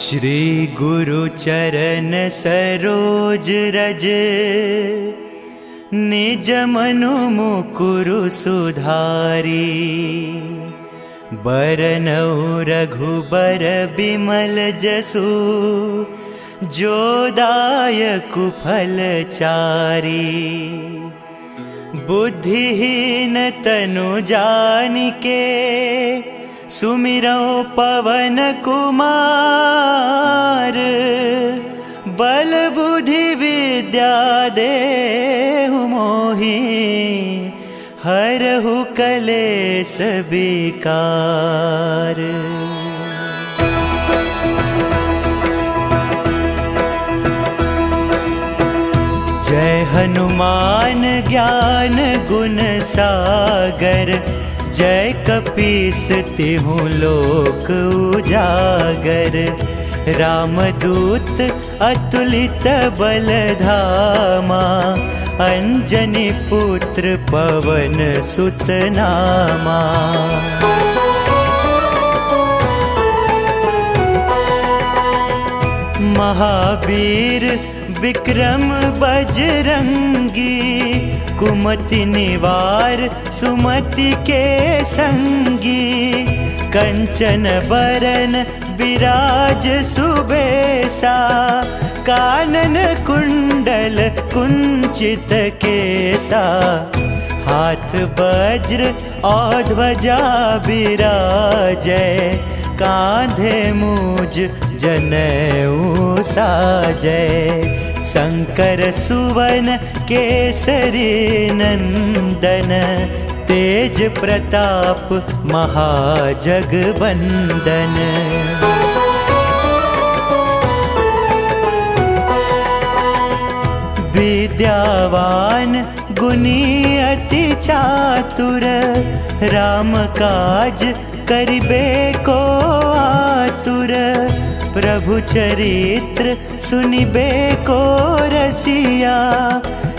श्री गुरु चरण सरोज रज, निज मनु मुकुरु सुधारी। बरनउँ रघुबर बिमल जसु, जो दायकु फल चारी। बुद्धिहीन तनु जानिके, सुमिरौ पवन कुमार। बल बुद्धि विद्या देहु मोहि, हरहु कलेस विकार। जय हनुमान ज्ञान गुण सागर, जय कपीस तिहु लोक उजागर। रामदूत अतुलित बल धामा, अंजनी पुत्र पवन सुत नामा। महावीर विक्रम बजरंगी, कुमति निवार सुमति के संगी। कंचन बरन विराज सुबेसा, कानन कुंडल कुंचित केसा। हाथ वज्र और ध्वजा बिराजै, कांधे मूज जनेऊ साजै। शंकर सुवन केसरी नंदन, तेज प्रताप महाजगवंदन। विद्यावान गुणी अति चातुर, राम काज करिबे को आतुर। प्रभु चरित्र सुनिबे को रसिया,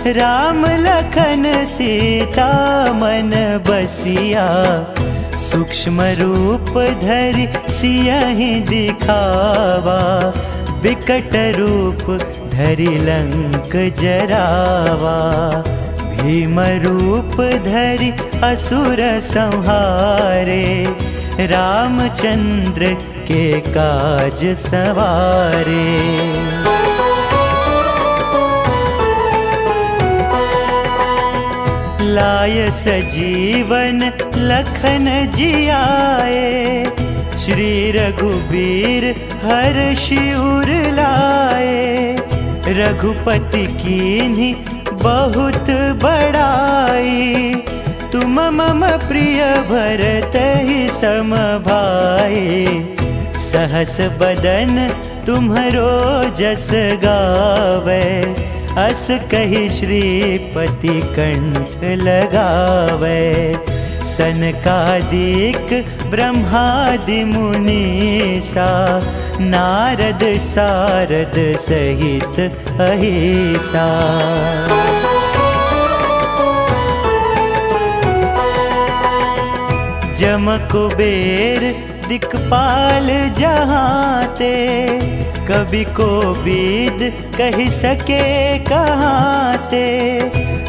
राम लखन सीता मन बसिया। सूक्ष्म रूप धरि सियहि दिखावा, विकट रूप धरि लंक जरावा। भीम रूप धरि असुर संहारे, रामचंद्र के काज सवारे। लाय सजीवन लखन जियाए, श्री रघुबीर हर्षि उर लाए। रघुपति कीन्ही बहुत बड़ाई, तुम मम प्रिय भरतहि सम भाई। सहस बदन तुम्हरो जस गावे, अस कहि श्रीपति कंठ लगावे। सनकादिक ब्रह्मादि मुनीसा, नारद सारद सहित अहिसा। जम कुबेर दिक्पाल जहाँते, कवि कोविद कहि सके कहाँते।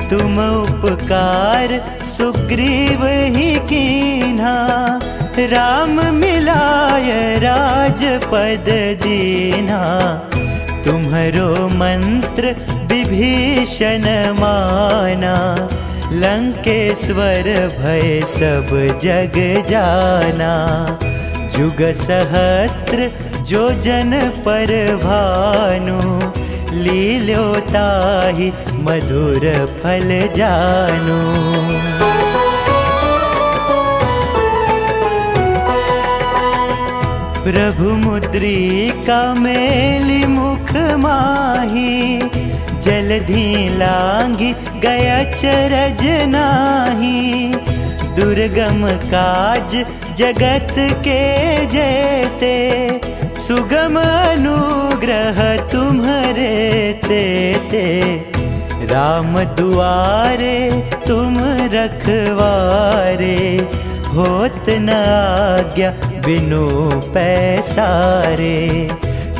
तुम उपकार सुग्रीव ही कीन्हा, राम मिलाय राजपद दीन्हा। तुम्हरो मंत्र विभीषण माना, लंकेश्वर भय सब जग जाना। जुग सहस्त्र जो जन पर भानु, लील्यो ताहि मधुर फल जानू। प्रभु मुद्रिका मेलि मुख माही, जलधि लांघि गया चरज नाही। दुर्गम काज जगत के जेते, सुगम अनुग्रह तुम्हरे तेते। राम दुआरे तुम रखवारे, होत न आज्ञा बिनु पैसारे।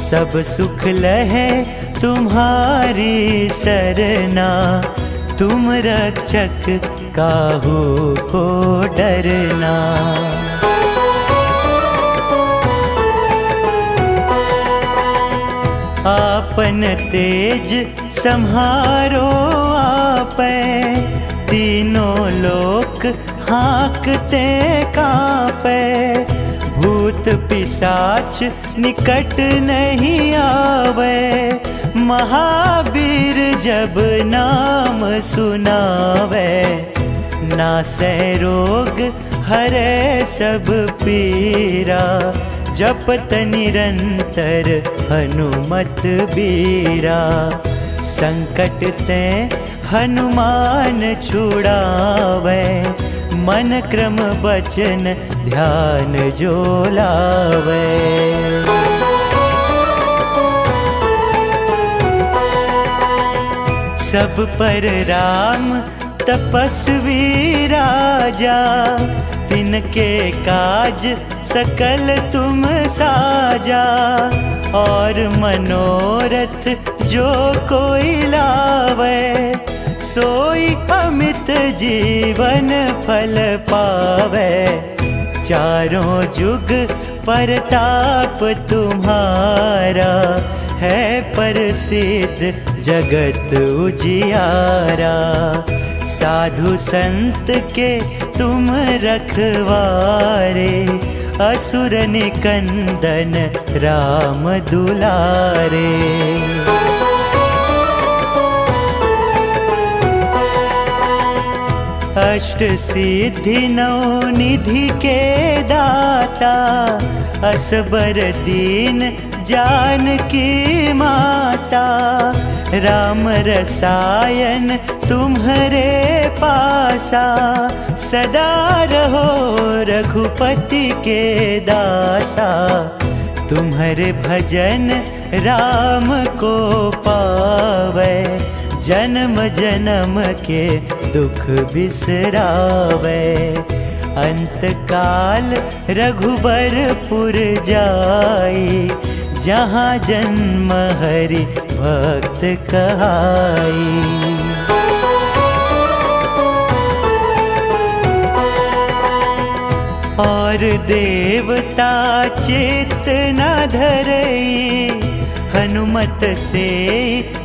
सब सुख लहे तुम्हारी सरना, तुम रक्षक काहू को डरना। आपन तेज सम्हारो आपे, तीनों लोक हाँकते कांपे। भूत पिशाच निकट नहीं आवे, महावीर जब नाम सुनावे। नासै रोग हरे सब पीरा, जपत निरंतर हनुमत बीरा। संकट ते हनुमान छुड़ावे, मन क्रम वचन ध्यान जो लावे। सब पर राम तपस्वी राजा, तिनके काज सकल तुम साजा। और मनोरथ जो कोई लावे, सोई अमित जीवन फल पावे। चारों जुग परताप तुम्हारा, है प्रसिद्ध जगत उजियारा। साधु संत के तुम रखवारे, असुर निकंदन राम दुलारे। अष्ट सिद्धि नौ निधि के दाता, असबर दीन जानकी माता। राम रसायन तुम्हारे पासा, सदा रहो रघुपति के दासा। तुम्हारे भजन राम को पावे, जन्म जन्म के दुख बिसरावे। अंत काल रघुबरपुर जाई, जहाँ जन्म हरि भक्त कहाई। और देवता चित्त न धरई, हनुमत से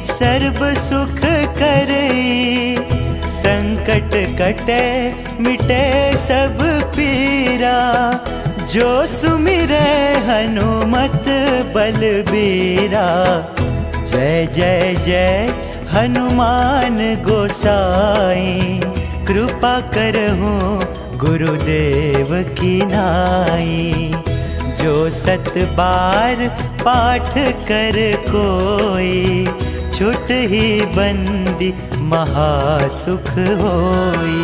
सर्व सुख करई। संकट कटे मिटे सब पीरा, जो सुमिरै हनुमत बलबीरा। जय जय जय हनुमान गोसाई, कृपा करहूँ गुरुदेव की नाई। जो 7 बार पाठ कर कोई, छुट ही बंदी महासुख होई।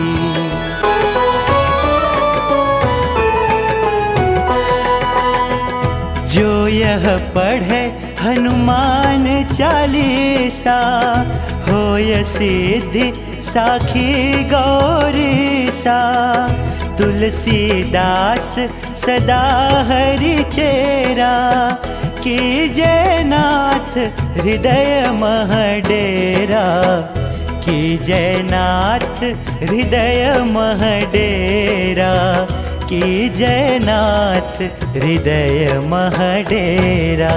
जो यह पढ़े हनुमान चालीसा, होय सिद्धि साखी गौरीसा। तुलसीदास सदा हरि चेरा, कीजय नाथ हृदय मह डेरा। कीजय नाथ हृदय मह डेरा, कीजय नाथ हृदय मह डेरा।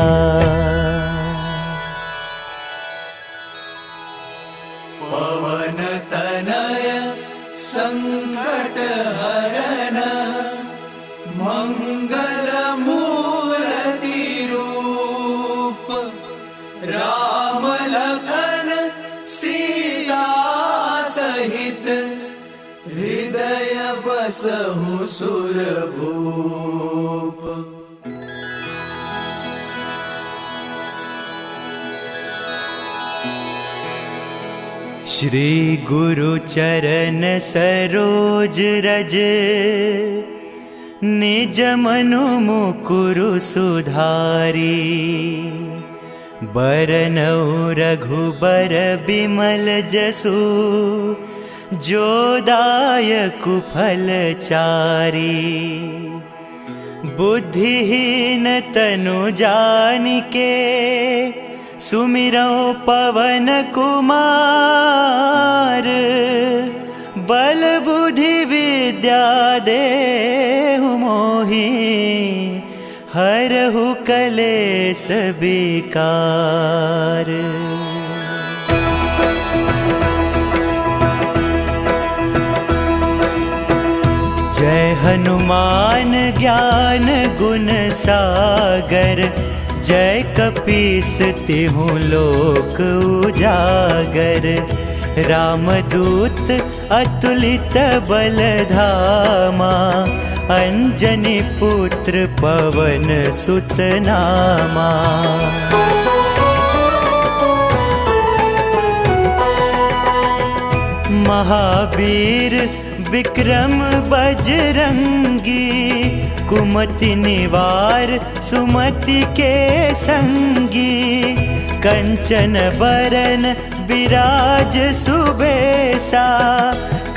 पवन तनय संकट हरन, मंगल मूर्ति रूप। राम लखन सीता सहित, हृदय बसहु सुरभूप। श्री गुरु चरण सरोज रज, निज मनु मुकुरु सुधारी। बरनउँ रघुबर बिमल जसु, जो दायकु फल चारी। बुद्धिहीन तनु जानिके सुमिरो पवन कुमार। बल बुद्धि विद्या देहु मोहि हरहु कलेस विकार। जय हनुमान ज्ञान गुण सागर। जय कपीस तिहु लोक उजागर। रामदूत अतुलित बल धामा। अंजनी पुत्र पवन सुत नामा। महावीर विक्रम बजरंगी। कुमति निवार सुमति के संगी। कंचन बरन विराज सुबेसा।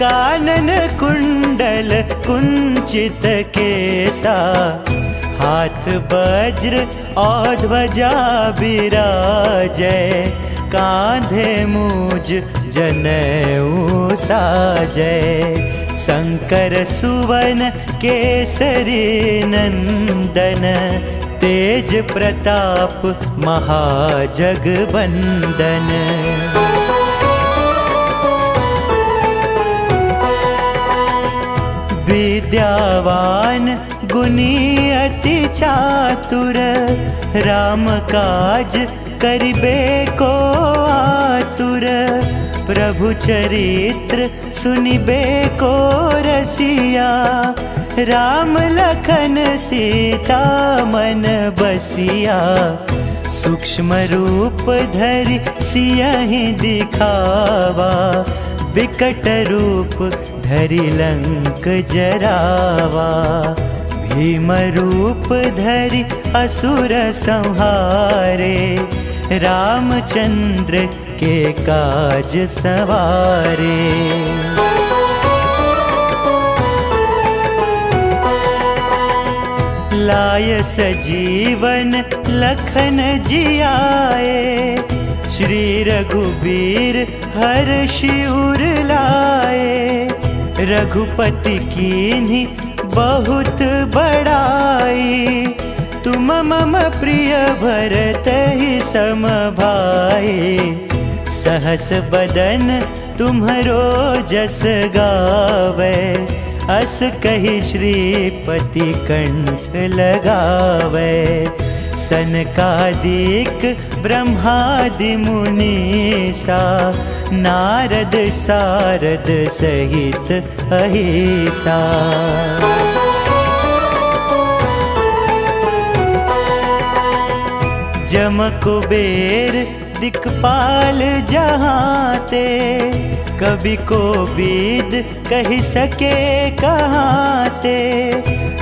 कानन कुंडल कुंचित केसा। हाथ वज्र और ध्वजा विराजै। कांधे मूज जनेऊ साजै। शंकर सुवन केसरी नंदन। तेज प्रताप महाजगवंदन। विद्यावान गुणी अति चातुर। राम काज करिबे को आतुर। प्रभु चरित्र सुनिबे को रसिया। राम लखन सीता मन बसिया। सूक्ष्म रूप धरि सियहि दिखावा। विकट रूप धरि लंक जरावा। भीम रूप धरि असुर संहारे। रामचंद्र के काज सवारे। लाय सजीवन लखन जियाए। श्री रघुबीर हर्षि उर लाए। रघुपति कीन्ही बहुत बड़ाई। तुम मम प्रिय भरतहि सम भाई। सहस बदन तुम्हरो जस गावे। अस कहि श्रीपति कंठ लगावे। सनकादिक ब्रह्मादि मुनीसा। नारद सारद सहित अहिसा। जम कुबेर दिक्पाल जहाते। कवि को बीद कहि सके कहाते।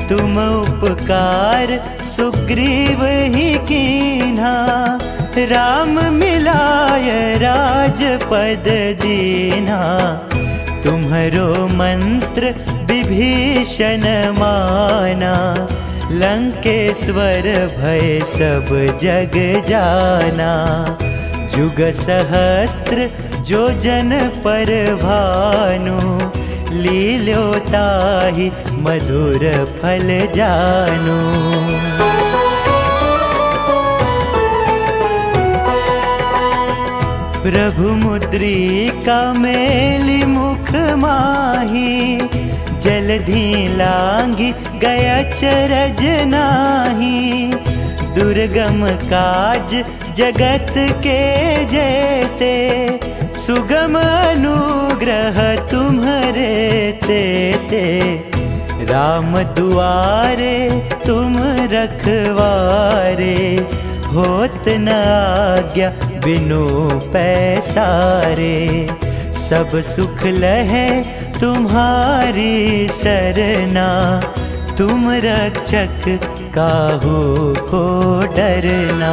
तुम उपकार सुग्रीव ही कीन्हा। राम मिलाय राजपद दीन्हा। तुम्हरो मंत्र विभीषण माना। लंकेश्वर भय सब जग जाना। जुग सहस्त्र जो जन पर भानु। लील्यो ताहि मधुर फल जानू। प्रभु मुद्रिका मेली मुख माही। जलधि लांघि गया चरज नाही। दुर्गम काज जगत के जेते। सुगम अनुग्रह तुम्हरे तेते। राम दुआरे तुम रखवारे। होत न आज्ञा बिनु पैसारे। सब सुख लहे तुम्हारी सरना। तुम रक्षक काहू को डरना।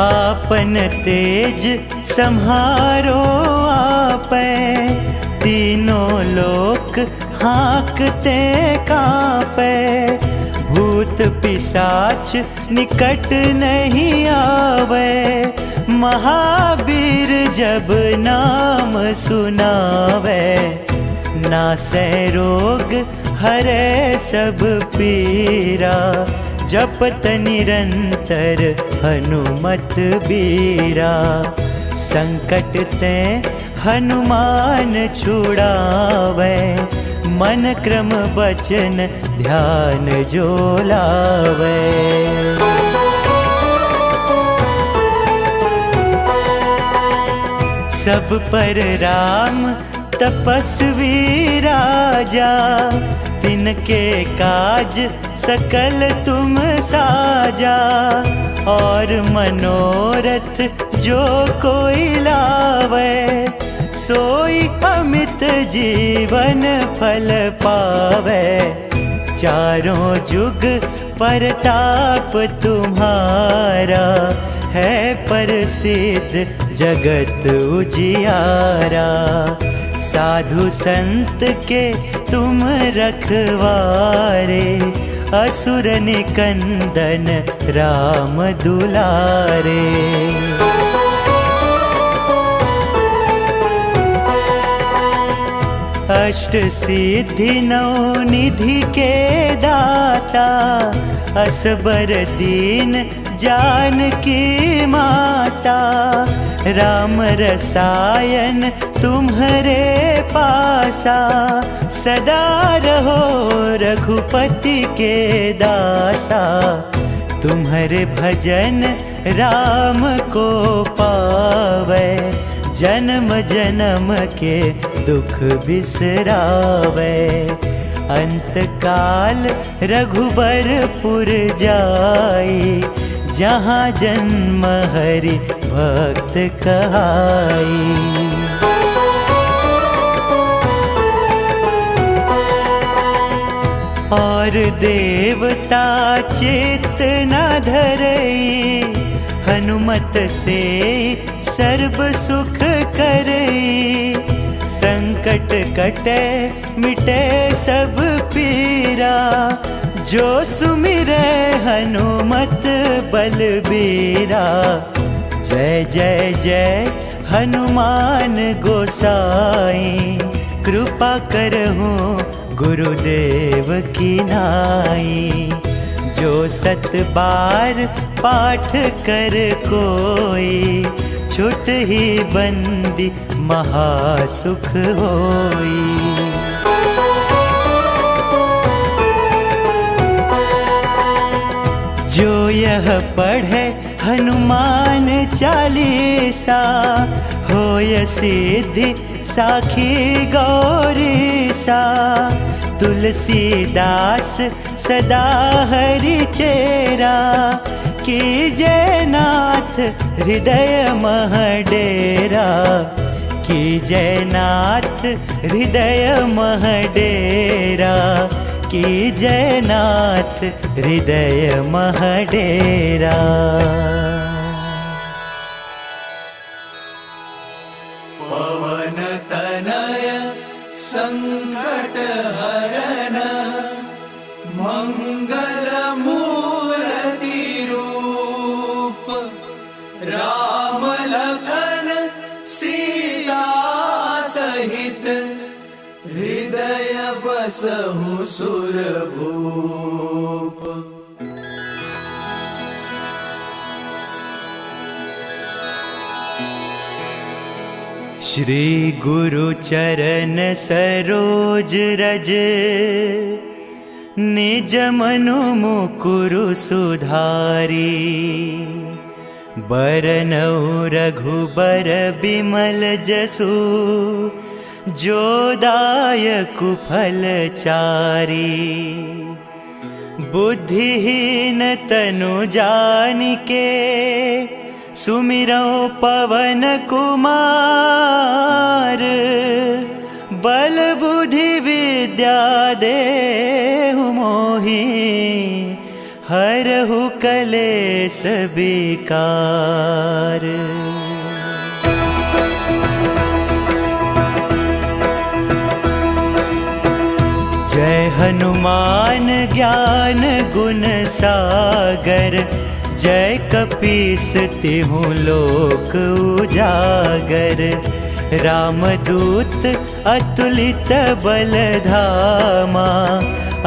आपन तेज सम्हारो आपै। तीनों लोक हाँकते कांपे, भूत पिशाच निकट नहीं आवे। महावीर जब नाम सुनावे, नासै रोग हरे सब पीरा। जपत निरंतर हनुमत बीरा, संकट ते हनुमान छुड़ावे। मन क्रम वचन ध्यान जो लावे। सब पर राम तपस्वी राजा, तिनके काज सकल तुम साजा। और मनोरथ जो कोई लावे, सोई अमित जीवन फल पावे। चारों जुग परताप तुम्हारा, है प्रसिद्ध जगत उजियारा। साधु संत के तुम रखवारे, असुर निकंदन राम दुलारे। अष्ट सिद्धि नौ निधि के दाता, असबर दीन जानकी माता। राम रसायन तुम्हारे पासा, सदा रहो रघुपति के दासा। तुम्हारे भजन राम को पावे, जन्म जन्म के दुख बिसरावे। अंत काल रघुबरपुर जाई, जहाँ जन्म हरि भक्त कहाई। और देवता चित्त न धरई, हनुमत से सर्व सुख करई। संकट कटे मिटे सब पीरा, जो सुमिरै हनुमत बलबीरा। जय जय जय हनुमान गोसाई, कृपा करहूँ गुरुदेव की नाई। जो 7 बार पाठ कर कोई, छुट ही बंदी महासुख होई। जो यह पढ़े हनुमान चालीसा, होय सिद्धि साखी गौरीसा। तुलसीदास सदा हरि चेरा, कीजय नाथ हृदय मह डेरा। कीजय नाथ हृदय मह डेरा, कीजय नाथ हृदय मह डेरा। पवन तनय संकट हरन, मंगल मूर्ति रूप। राम लखन सीता सहित, हृदय बसहु सुरभूप। श्री गुरु चरण सरोज रज, निज मनु मुकुरु सुधारी। बरनउँ रघुबर बिमल जसु, जो दायकु फल चारी। बुद्धिहीन तनु जानिके, सुमिरौ पवन कुमार। बल बुद्धि विद्या देहु मोहि, हरहु कलेस विकार। हनुमान ज्ञान गुण सागर, जय कपीस तिहु लोक उजागर। रामदूत अतुलित बल धामा,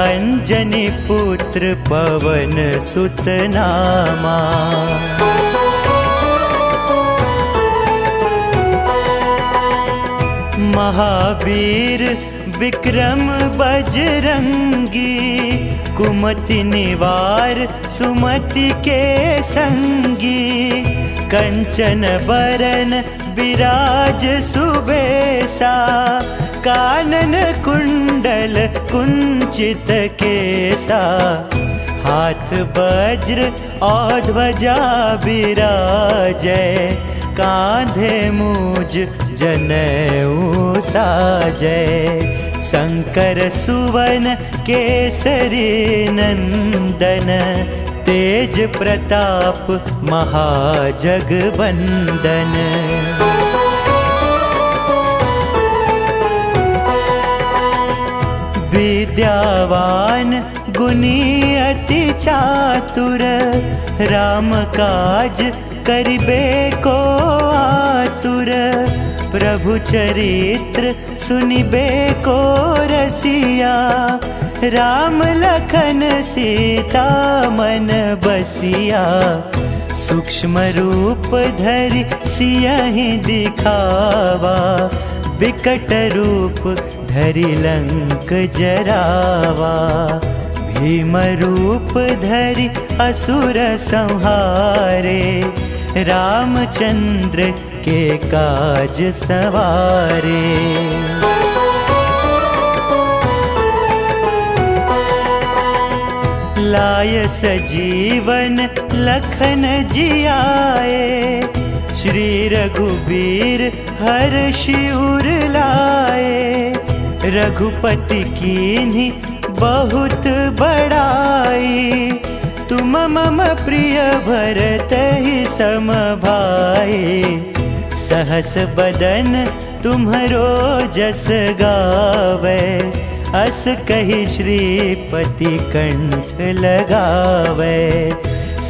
अंजनी पुत्र पवन सुत नामा। महावीर विक्रम बजरंगी, कुमति निवार सुमति के संगी। कंचन बरन विराज सुबेसा, कानन कुंडल कुंचित केसा। हाथ वज्र और ध्वजा विराजै, कांधे मूज जनेऊ साजै। शंकर सुवन केसरी नंदन, तेज प्रताप महाजगवंदन। विद्यावान गुणी अति चातुर, राम काज करिबे को आतुर। प्रभु चरित्र सुनिबे को रसिया, राम लखन सीता मन बसिया। सूक्ष्म रूप धरि सियहि दिखावा, विकट रूप धरि लंक जरावा। भीम रूप धरि असुर संहारे, रामचंद्र के काज सवारे। लाय सजीवन लखन जियाए, श्री रघुबीर हर्षि उर लाए। रघुपति कीन्ही बहुत बड़ाई, तुम मम प्रिय भरतहि सम भाई। सहस बदन तुम्हरो जस गावे, अस कहि श्रीपति कंठ लगावे।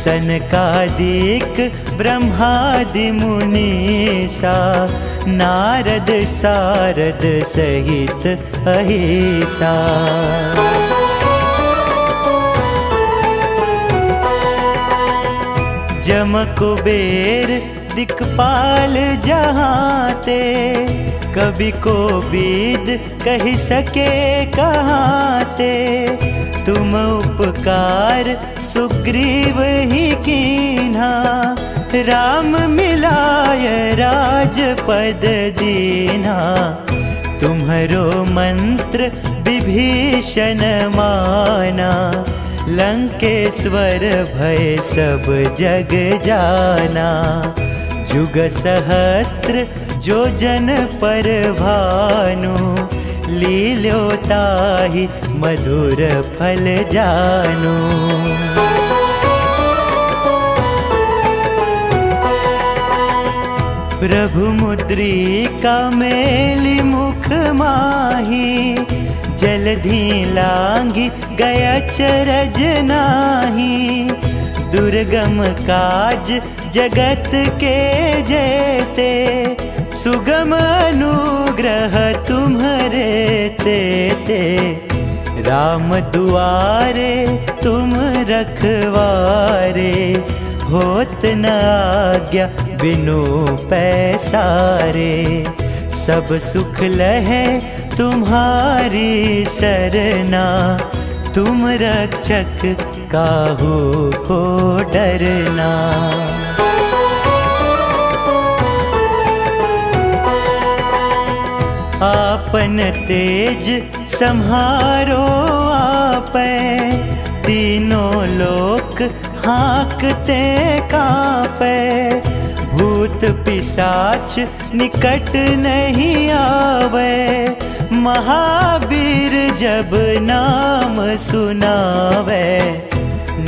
सनकादिक ब्रह्मादि मुनीसा, नारद सारद सहित अहिसा। जम कुबेर दिक्पाल जहाँते, कवि को बीद कहि सके कहाँते। तुम उपकार सुग्रीव ही कीन्हा, राम मिलाय राजपद दीन्हा। तुम्हरो मंत्र विभीषण माना, लंकेश्वर भय सब जग जाना। जुग सहस्त्र जो जन पर भानु, लील्यो ताहि मधुर फल जानू। प्रभु मुद्रिका मेलि मुख माही, जलधि लांघि गया चरज नाही। दुर्गम काज जगत के जेते, सुगम अनुग्रह तुम्हरे तेते। राम दुआरे तुम रखवारे, होत न आज्ञा बिनु पैसारे। सब सुख लहे तुम्हारी सरना, तुम रक्षक काहू को डरना। आपन तेज सम्हारो आपै, तीनों लोक हाँकते कांपै। भूत पिशाच निकट नहीं आवे, महावीर जब नाम सुनावे।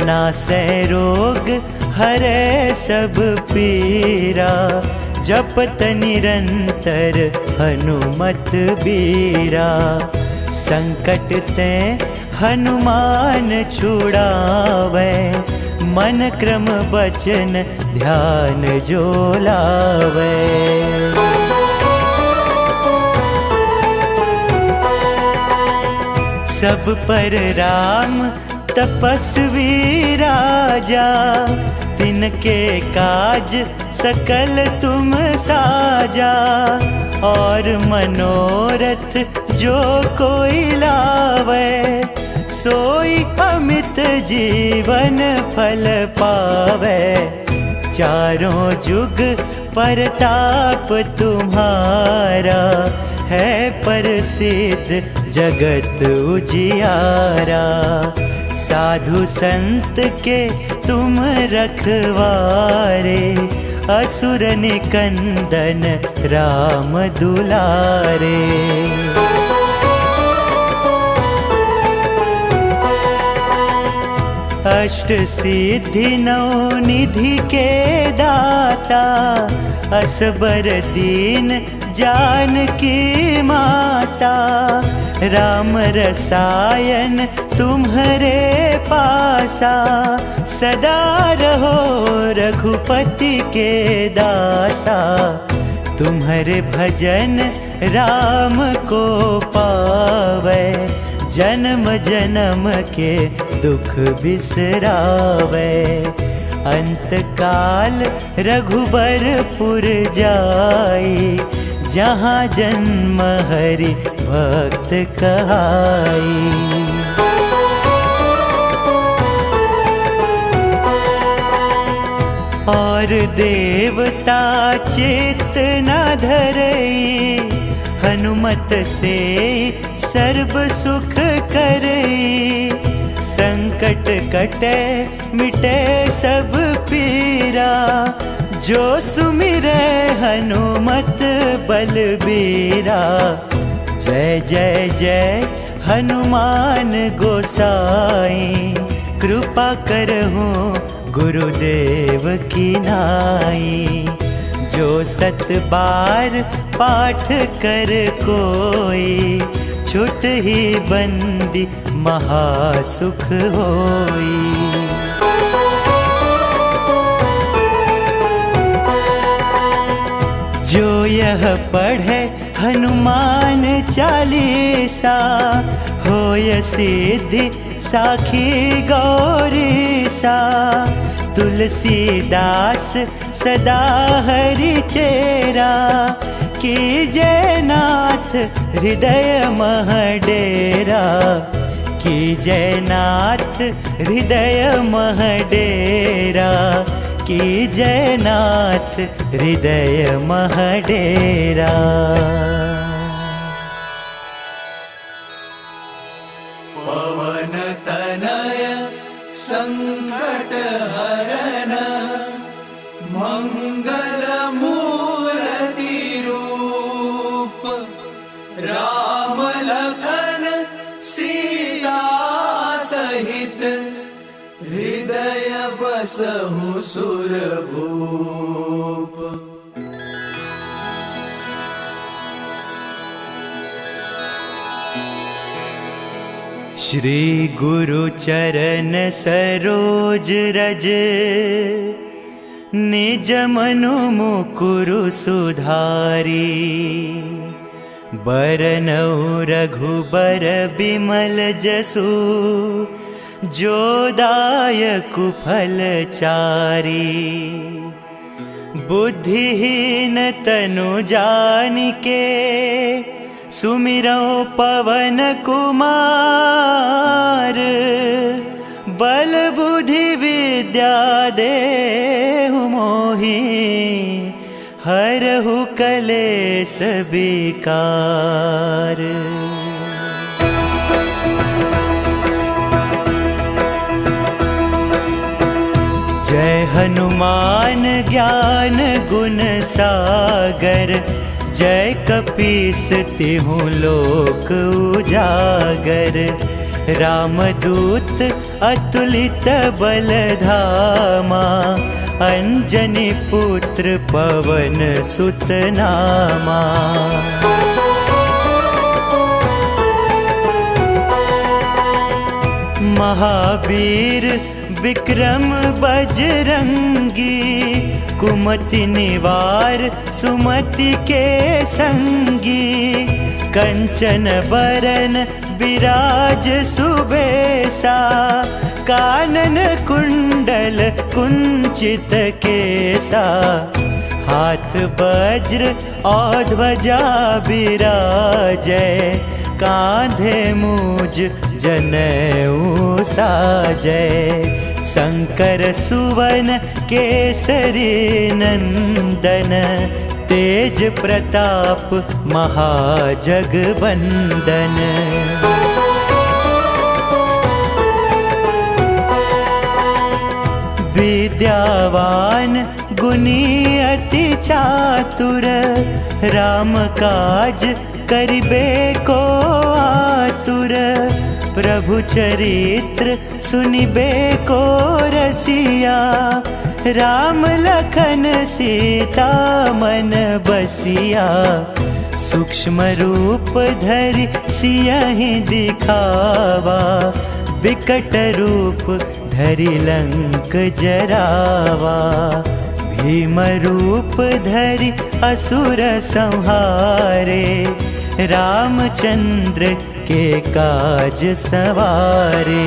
नासै रोग हरै सब पीरा, जपत निरंतर हनुमत बीरा। संकट ते हनुमान छुड़ावे, मन क्रम बचन ध्यान जो लावे। सब पर राम तपस्वी राजा, तिनके काज सकल तुम साजा। और मनोरथ जो कोई लावे, सोई अमित जीवन फल पावे। चारों जुग परताप तुम्हारा, है प्रसिद्ध जगत उजियारा। साधु संत के तुम रखवारे, असुर निकंदन राम दुलारे। अष्ट सिद्धि नौ निधि के दाता, असबर दीन जानकी माता। राम रसायन तुम्हारे पासा, सदा रहो रघुपति के दासा। तुम्हारे भजन राम को पावे, जन्म जन्म के दुख बिसरावे। अंत काल रघुबरपुर जाई, जहाँ जन्म हरि भक्त कहाई। और देवता चित्त न धरई, हनुमत से सर्व सुख करई। संकट कटे मिटे सब पीरा, जो सुमिरै हनुमत बलबीरा। जय जय जय हनुमान गोसाई, कृपा करहु गुरुदेव की नाई। जो 7 बार पाठ कर कोई, छुट ही बंदी महासुख होई। जो यह पढ़े हनुमान चालीसा, होय सिद्धि साखी गौरीसा। तुलसीदास सदा हरि चेरा, कीजय नाथ हृदय मह डेरा। कीजय नाथ हृदय मह डेरा, कीजय नाथ हृदय मह डेरा। पवन तनय संकट हरन, मंगल मूर्ति रूप। राम लखन सीता सहित, हृदय बसहु सुरभूप। श्री गुरु चरण सरोज रज, निज मनु मुकुरु सुधारी। बरनउँ रघुबर बिमल जसु, जो दायकु फल चारी। बुद्धिहीन तनु जानिके, सुमिरौ पवन कुमार। बल बुद्धि विद्या देहु मोहि, हरहु कलेस विकार। जय हनुमान ज्ञान गुण सागर, जय कपीस तिहु लोक उजागर। रामदूत अतुलित बल धामा, अंजनी पुत्र पवन सुत नामा। महावीर विक्रम बजरंगी, कुमति निवार सुमति के संगी। कंचन बरन विराज सुबेसा, कानन कुंडल कुंचित केसा। हाथ वज्र और ध्वजा विराजै, कांधे मूज जनेऊ साजै। शंकर सुवन केसरी नंदन, तेज प्रताप महाजगवंदन। विद्यावान गुणी अति चातुर, राम काज करिबे को आतुर। प्रभु चरित्र सुनिबे को रसिया, राम लखन सीता मन बसिया। सूक्ष्म रूप धरि सियहि दिखावा, विकट रूप धरि लंक जरावा। भीम रूप धरि असुर संहारे, रामचंद्र के काज सवारे।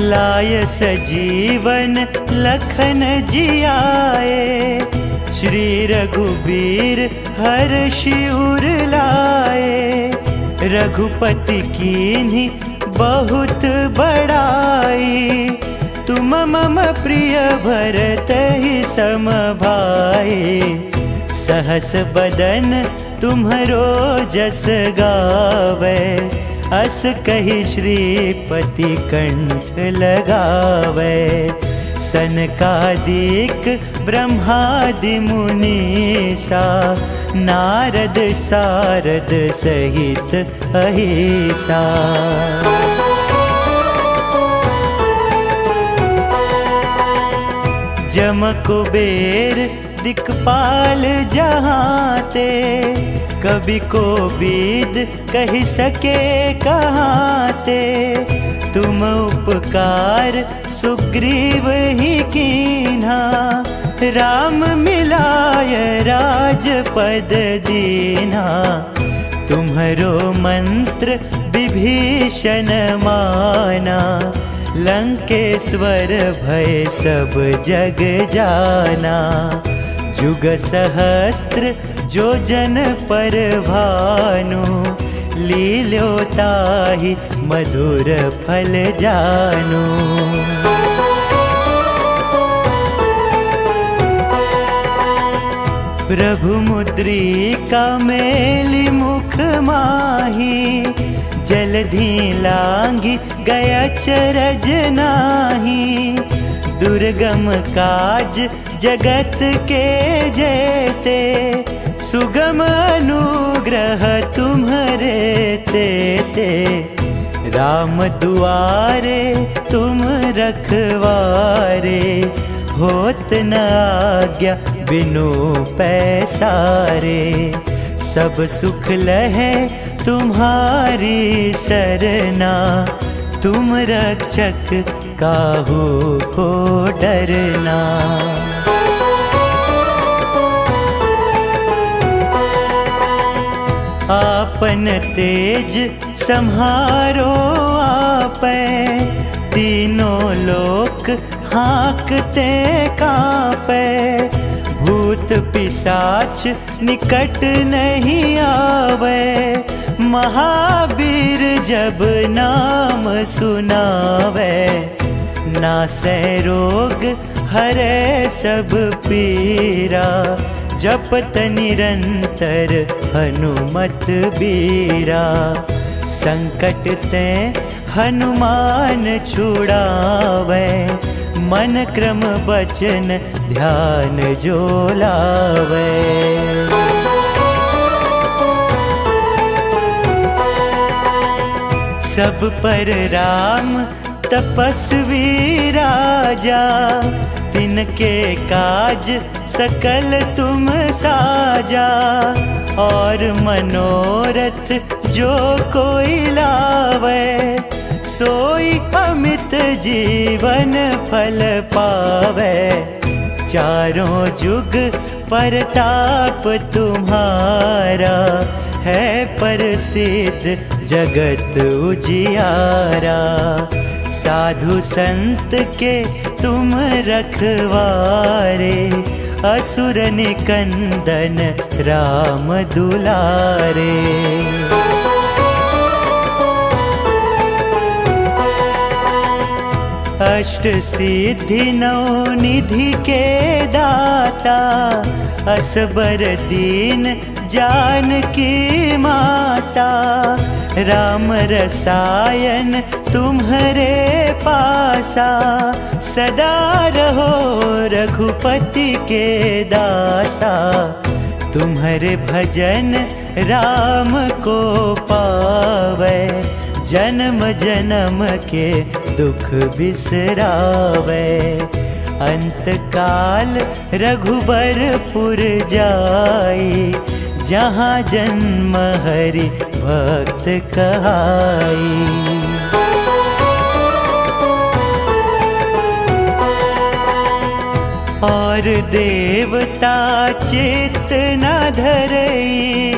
लाय सजीवन लखन जियाए, श्री रघुबीर हर्षि उर लाए। रघुपति कीन्ही बहुत बड़ाई, तुम मम प्रिय भरतहि सम भाई। सहस बदन तुम्हरो जस गावे, अस कहि श्रीपति कंठ लगावे। सनकादिक ब्रह्मादि मुनीसा, नारद सारद सहित अहिसा। जम कुबेर दिक्पाल जहाँते, कवि को बीद कहि सके कहाँते। तुम उपकार सुग्रीव ही कीन्हा, राम मिलाय राजपद दीन्हा। तुम्हरो मंत्र विभीषण माना, लंकेश्वर भय सब जग जाना। जुग सहस्त्र जो जन पर भानु, लील्यो ताहि मधुर फल जानू। प्रभु मुद्रिका मेलि मुख माही, जलधि लांघि गया चरज नाही। दुर्गम काज जगत के जेते, सुगम अनुग्रह तुम्हरे तेते। राम दुआरे तुम रखवारे, होत न आज्ञा बिनु पैसारे। सब सुख लहे तुम्हारी सरना, तुम रक्षक काहू को डरना। आपन तेज सम्हारो आपै, तीनों लोक हाँकते कांपै। भूत पिशाच निकट नहीं आवे, महावीर जब नाम सुनावे। नासै रोग हरै सब पीरा, जपत निरंतर हनुमत बीरा। संकट ते हनुमान छुड़ावे, मन क्रम बचन ध्यान जो लावे। सब पर राम तपस्वी राजा, तिनके काज सकल तुम साजा, और मनोरथ जो कोई लावे, सोई अमित जीवन फल पावे। चारों जुग परताप तुम्हारा, है प्रसिद्ध जगत उजियारा। साधु संत के तुम रखवारे, असुर निकंदन राम दुलारे। अष्ट सिद्धि नौ निधि के दाता, असबर दीन जानकी माता। राम रसायन तुम्हारे पासा, सदा रहो रघुपति के दासा। तुम्हारे भजन राम को पावे, जन्म जन्म के दुख बिसरावे। अंत काल रघुबरपुर जाई, जहाँ जन्म हरि भक्त कहाई। और देवता चित्त न धरई,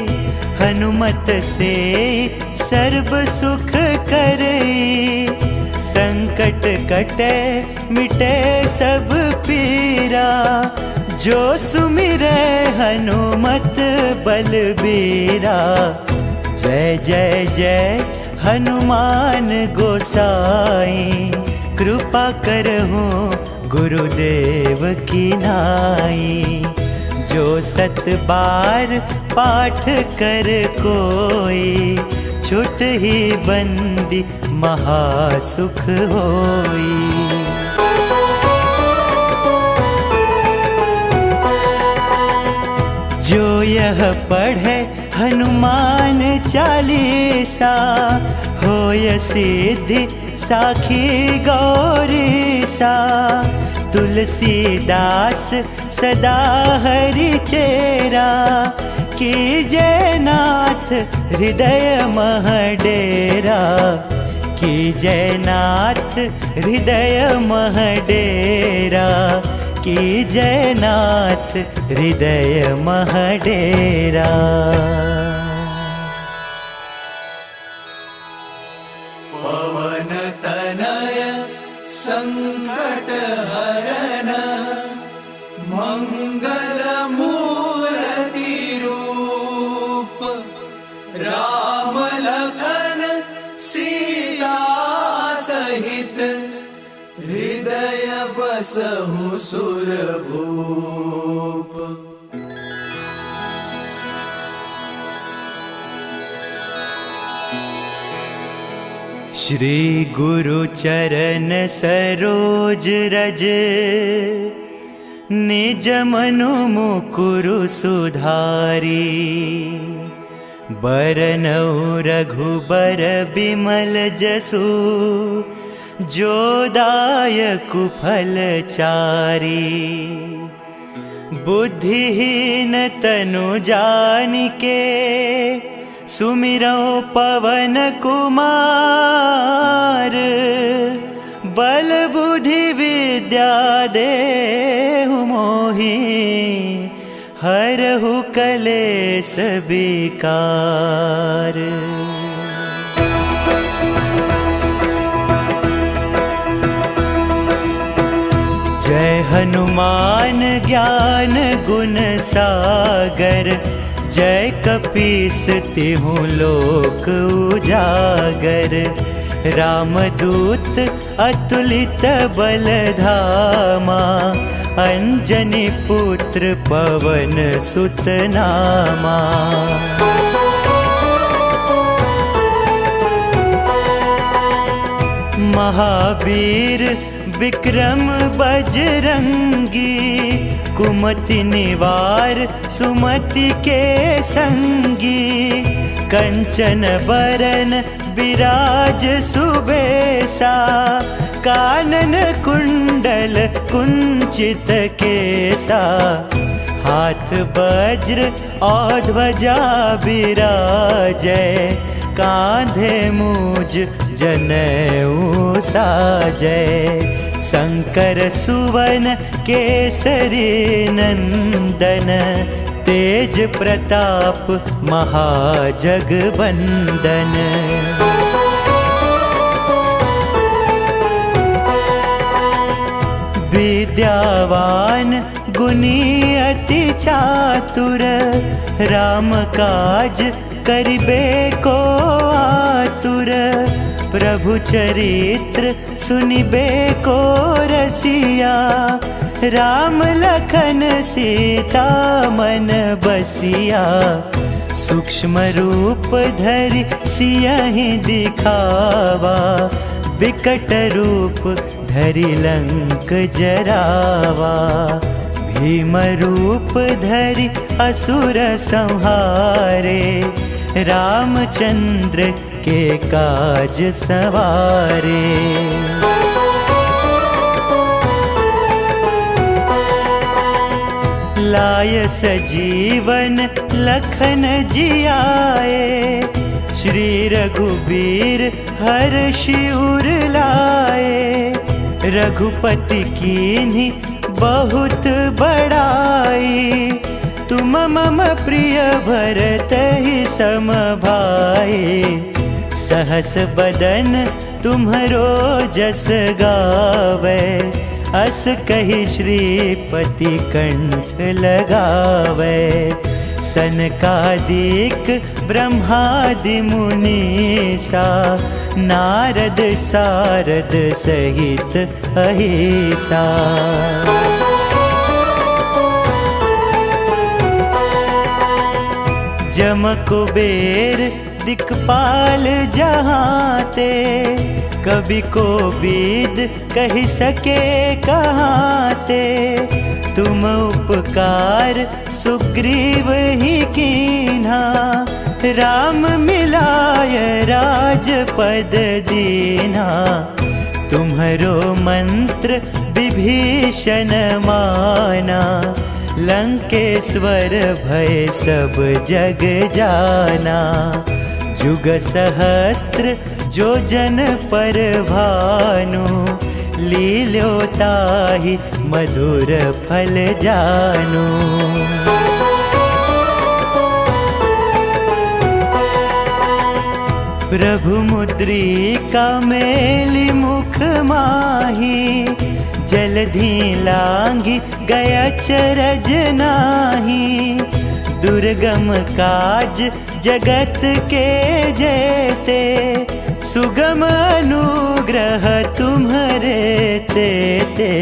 हनुमत से सर्व सुख करई। संकट कटे मिटे सब पीरा, जो सुमिरै हनुमत बलबीरा। जय जय जय हनुमान गोसाई, कृपा करहु गुरुदेव की नाई। जो 7 बार पाठ कर कोई, छुट ही बंदी महासुख होई। जो यह पढ़े हनुमान चालीसा, होय सिद्धि साखी गौरीसा। तुलसीदास सदा हरि चेरा, कीजय नाथ हृदय मह डेरा। कीजय नाथ हृदय मह डेरा, कीजय नाथ हृदय मह डेरा। पवन तनय संकट हरन, मंगल मूर्ति रूप। राम लखन सीता सहित, हृदय बसहु सुरभूप। श्री गुरु चरण सरोज रज, निज मनु मुकुरु सुधारी। बरनउँ रघुबर बिमल जसु, जो दायकु फल चारी। बुद्धिहीन तनु जानिके, सुमिरौ पवन कुमार। बल बुद्धि विद्या देहु मोहि, हरहु कलेस विकार। जय हनुमान ज्ञान गुण सागर, जय कपीस तिहु लोक उजागर। रामदूत अतुलित बल धामा, अंजनी पुत्र पवन सुत नामा। महावीर विक्रम बजरंगी, कुमति निवार सुमति के संगी। कंचन बरन विराज सुबेसा, कानन कुंडल कुंचित केसा, हाथ वज्र और ध्वजा विराजै, कांधे मूज जनेऊ साजै। शंकर सुवन केसरी नंदन, तेज प्रताप महाजगवंदन। विद्यावान गुणी अति चातुर, राम काज करिबे को आतुर। प्रभु चरित्र सुनिबे को रसिया, राम लखन सीता मन बसिया। सूक्ष्म रूप धरि सियहि दिखावा, विकट रूप धरि लंक जरावा। भीम रूप धरि असुर संहारे, रामचंद्र के काज सवारे। लाय सजीवन लखन जियाए, श्री रघुबीर हर्षि उर लाए। रघुपति कीन्ही बहुत बड़ाई, तुम मम प्रिय भरतहि सम भाई। सहस बदन तुम्हरो जस गावे, अस कहि श्रीपति कंठ लगावे। सनकादिक ब्रह्मादि मुनीसा, नारद सारद सहित अहिसा। जम कुबेर दिक्पाल जहाँते, कवि को बीद कहि सके कहाँते। तुम उपकार सुग्रीव ही कीन्हा, राम मिलाय राजपद दीन्हा। तुम्हरो मंत्र विभीषण माना, लंकेश्वर भय सब जग जाना। जुग सहस्त्र जो जन पर भानु, लील्यो ताहि मधुर फल जानू। प्रभु मुद्रिका मेलि मुख माही, जलधि लांघि गया चरज नाही। दुर्गम काज जगत के जेते, सुगम अनुग्रह तुम्हरे तेते।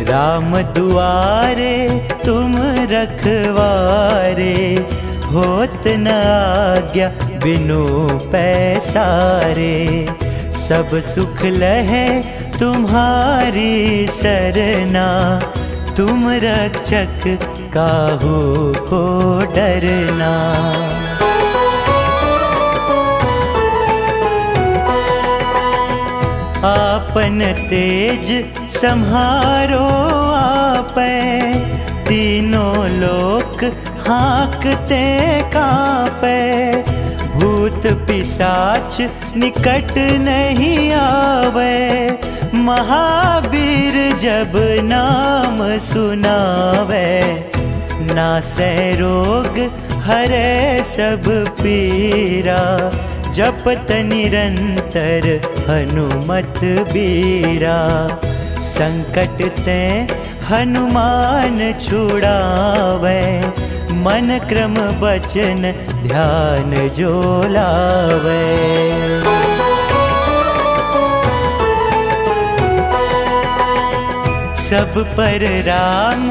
राम दुआरे तुम रखवारे, होत न आज्ञा बिनु पैसारे। सब सुख लहे तुम्हारी सरना, तुम रक्षक काहू को डरना। आपन तेज सम्हारो आपै, तीनों लोक हाँकते कांपै। भूत पिशाच निकट नहीं आवे, महावीर जब नाम सुनावे। नासै रोग हरै सब पीरा, जपत निरंतर हनुमत बीरा। संकट ते हनुमान छुड़ावे, मन क्रम बचन ध्यान जो लावे। सब पर राम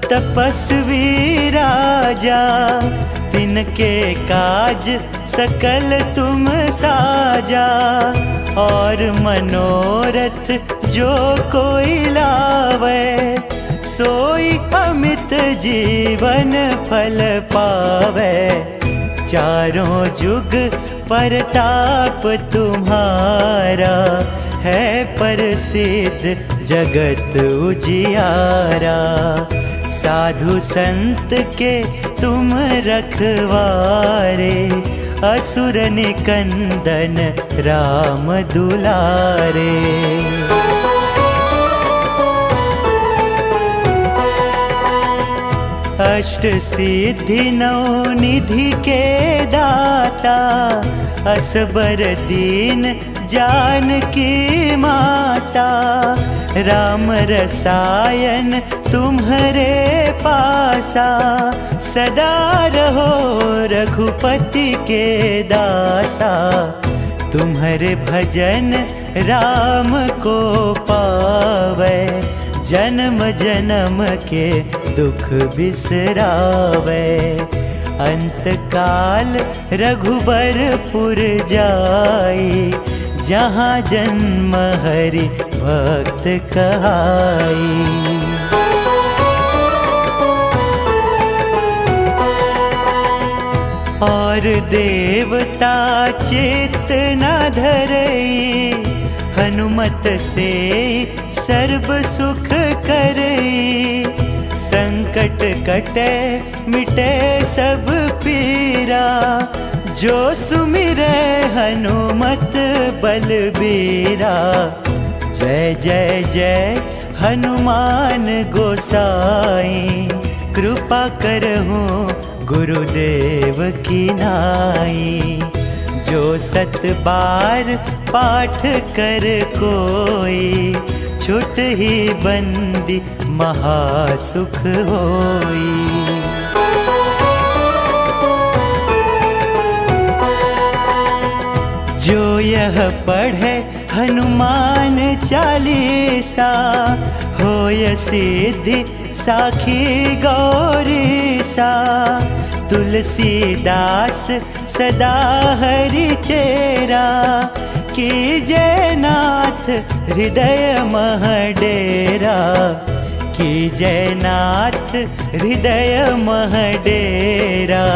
तपस्वी राजा, तिनके काज सकल तुम साजा। और मनोरथ जो कोई लावे, सोई अमित जीवन फल पावे। चारों जुग परताप तुम्हारा, है प्रसिद्ध जगत उजियारा। साधु संत के तुम रखवारे, असुर निकंदन राम दुलारे। अष्ट सिद्धि नौ निधि के दाता, असबर दीन जानकी माता। राम रसायन तुम्हारे पासा, सदा रहो रघुपति के दासा। तुम्हारे भजन राम को पावे, जन्म जन्म के दुख बिसरावे। अंत काल रघुबरपुर जाई, जहाँ जन्म हरि भक्त कहाई। और देवता चित्त न धरई, हनुमत से सर्व सुख करई। संकट कटे मिटे सब पीरा, जो सुमिरै हनुमत बलबीरा। जय जय जय हनुमान गोसाई, कृपा करहूँ गुरुदेव की नाई। जो 7 बार पाठ कर कोई, छुट ही बंदी महासुख होई। जो यह पढ़े हनुमान चालीसा, होय सिद्धि साखी गौरीसा। तुलसीदास सदा हरि चेरा, कीजय नाथ हृदय मह डेरा। कीजय नाथ हृदय मह डेरा,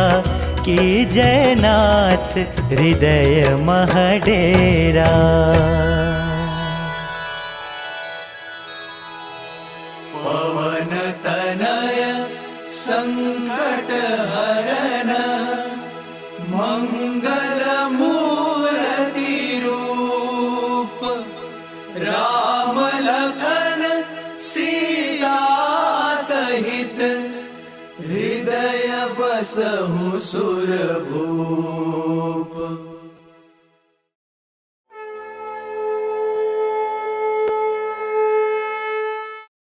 कीजय नाथ हृदय मह डेरा। पवन तनय संकट हरन, मंगल मूर्ति रूप। राम लखन सीता सहित, हृदय बसहु सुरभूप।